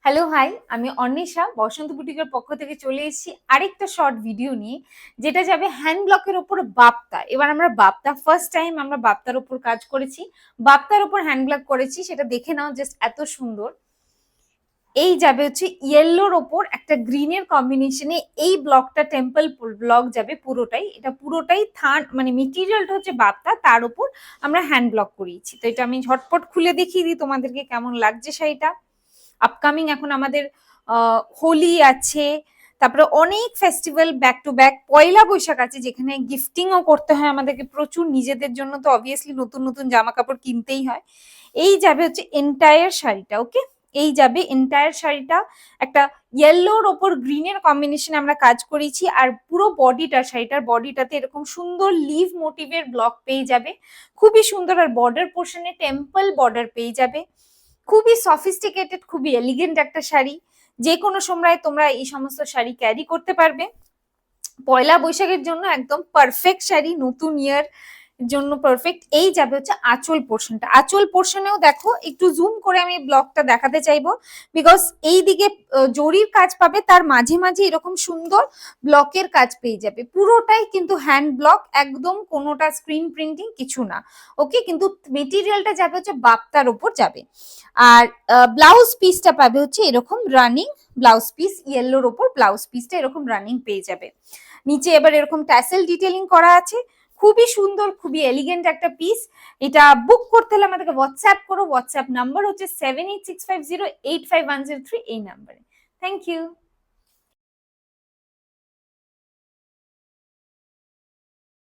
Hello hi, আমি অন্বেষা বসন্ত বুটিকের পক্ষ থেকে চলে এসেছি আরেকটা শর্ট ভিডিও নিয়ে, যেটা যাবে হ্যান্ড ব্লকের ওপর বাপ্তা। এবার আমরা বাপ্তা ফার্স্ট টাইম আমরা বাপ্তার ওপর কাজ করেছি, বাপ্তার ওপর হ্যান্ড ব্লক করেছি, সেটা দেখে নাও। জাস্ট এত সুন্দর। এই যাবে হচ্ছে ইয়েলোর ওপর একটা গ্রিনের কম্বিনেশনে এই ব্লকটা টেম্পল ব্লক যাবে পুরোটাই। এটা পুরোটাই মানে মেটেরিয়ালটা হচ্ছে বাপ্তা, তার উপর আমরা হ্যান্ড ব্লক করিয়েছি। তো এটা আমি ঝটপট খুলে দেখিয়ে দিই তোমাদেরকে কেমন লাগছে শাড়িটা। আপকামিং এখন আমাদের হোলি আছে, তারপরে অনেক ফেস্টিভ্যাল ব্যাক টু ব্যাক। পয়লা বৈশাখ আছে, যেখানে গিফটিংও করতে হয় আমাদেরকে প্রচুর। নিজেদের জন্য তো অবভিয়াসলি নতুন নতুন জামা কাপড় কিনতেই হয়। এই যাবে হচ্ছে এন্টায়ার শাড়িটা। ওকে, এই যাবে এন্টায়ার শাড়িটা একটা ইয়েলোর ওপর গ্রিনের কম্বিনেশনে আমরা কাজ করেছি। আর পুরো বডিটা, শাড়িটার বডিটাতে এরকম সুন্দর লিভ মোটিভের ব্লক পেয়ে যাবে, খুবই সুন্দর। আর বর্ডার পোর্শনে টেম্পল বর্ডার পেয়ে যাবে। খুবই সফিস্টিকেটেড, খুবই এলিগেন্ট একটা শাড়ি। যে কোনো সময় তোমরা এই সমস্ত শাড়ি ক্যারি করতে পারবে। পয়লা বৈশাখের জন্য একদম পারফেক্ট শাড়ি, নতুন ইয়ার জন্য পারফেক্ট। এই যাবে হচ্ছে আঁচল পোর্শনটা। আঁচল পোর্শনেও দেখো, একটু জুম করে আমি ব্লকটা দেখাতে চাইবো, বিকজ এই দিকে জরির কাজ পাবে, তার মাঝে মাঝে এরকম সুন্দর ব্লকের কাজ পেয়ে যাবে। পুরোটাই কিন্তু হ্যান্ড ব্লক, একদম কোনোটা স্ক্রিন প্রিন্টিং কিছু না। ওকে, কিন্তু মেটেরিয়ালটা যাবে হচ্ছে বাপ্তার উপর যাবে। আর ব্লাউজ পিসটা পাবে হচ্ছে এরকম রানিং ব্লাউজ পিস, ইয়েলোর ওপর ব্লাউজ পিসটা এরকম রানিং পেয়ে যাবে। নিচে এবার এরকম ট্যাসেল ডিটেলিং করা আছে, খুবই সুন্দর, খুবই এলিগেন্ট একটা পিস। এটা বুক করতে হলে আমাদেরকে হোয়াটসঅ্যাপ করো। হোয়াটসঅ্যাপ নাম্বার হচ্ছে 7865085103, এই নাম্বারে। Thank you.